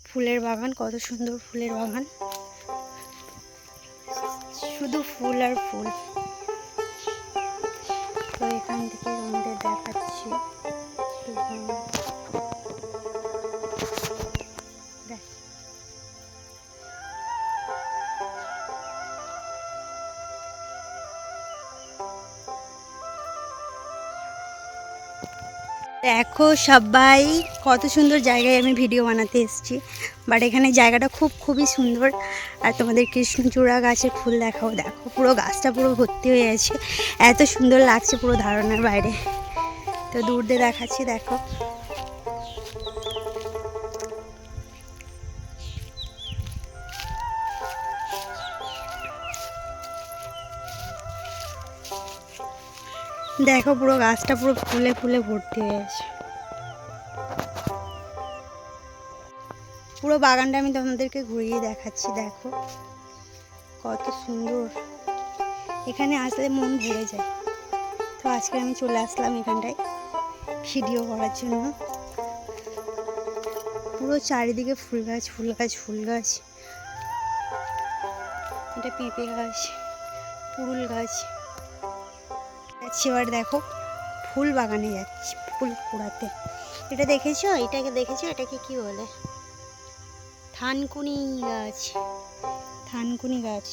ফুলের বাগান, কত সুন্দর ফুলের বাগান, শুধু ফুল আর ফুল। তো এখান থেকে তোমাদের দেখাচ্ছি। দেখো সবাই, কত সুন্দর জায়গায় আমি ভিডিও বানাতে এসেছি। বাট এখানে জায়গাটা খুবই সুন্দর। আর তোমাদের কৃষ্ণচূড়া গাছের ফুল দেখাও, দেখো পুরো গাছটা পুরো ভর্তি হয়ে আছে, এত সুন্দর লাগছে, পুরো ধারণার বাইরে। তো দূর দিয়ে দেখাচ্ছি, দেখো দেখো পুরো গাছটা পুরো ফুলে ফুলে ভর্তি হয়ে আছে। পুরো বাগানটা আমি তোমাদেরকে ঘুরিয়ে দেখাচ্ছি, দেখো কত সুন্দর। এখানে আসলে মন ভরে যায়। তো আজকে আমি চলে আসলাম এখানটায় ভিডিও করার জন্য। পুরো চারিদিকে ফুল গাছ ফুল গাছ ফুল গাছ। এটা পেঁপে গাছ, পুরুল গাছ। যাচ্ছি এবার, দেখো ফুল বাগানে যাচ্ছি ফুল কুড়াতে। এটা দেখেছো? এটাকে দেখেছো? এটাকে কি বলে? থানকুনি গাছ, থানকুনি গাছ।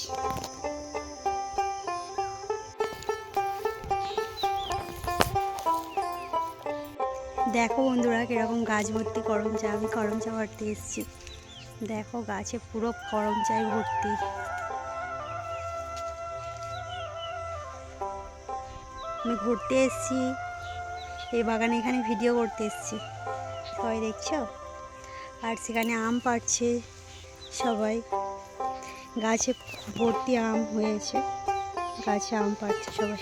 দেখো বন্ধুরা কিরকম গাছ ভর্তি করমচা। আমি করমচা ভর্তি এসেছি, দেখো গাছে পুরো করমচায় ভর্তি। আমি ঘুরতে এসেছি এই বাগানে, এখানে ভিডিও করতে এসেছি, সবাই দেখছো। আর সেখানে আম পাড়ছে সবাই, গাছে ভর্তি আম হয়েছে, গাছে আম পাড়ছে সবাই।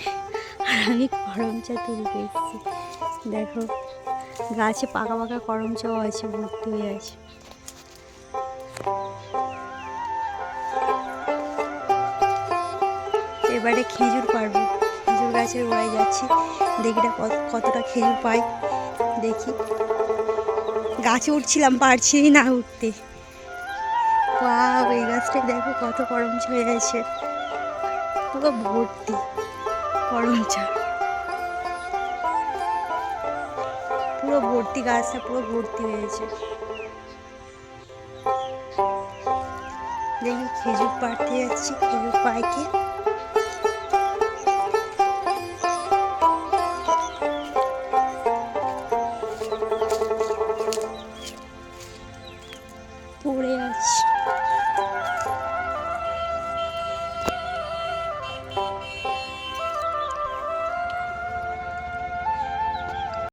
আর আমি করমচা তুলতে এসেছি, দেখো গাছে পাকা পাকা করমচাও আছে, ভর্তি হয়ে আছে। এবারে খেজুর পারবো, খেজুর গাছের গোড়ায় যাচ্ছি, দেখি কতটা খেজুর পাই, দেখি। গাছে উঠছিলাম, পারছি না উঠতে। বাহ, এই গাছটায় দেখো কত করমচা হয়ে আছে, পুরো ভর্তি করমচা, পুরো ভর্তি, গাছটা পুরো ভর্তি হয়েছে। দেখি খেজুর পাড়তে যাচ্ছি, খেজুর পাই কি। পড়ে আছে।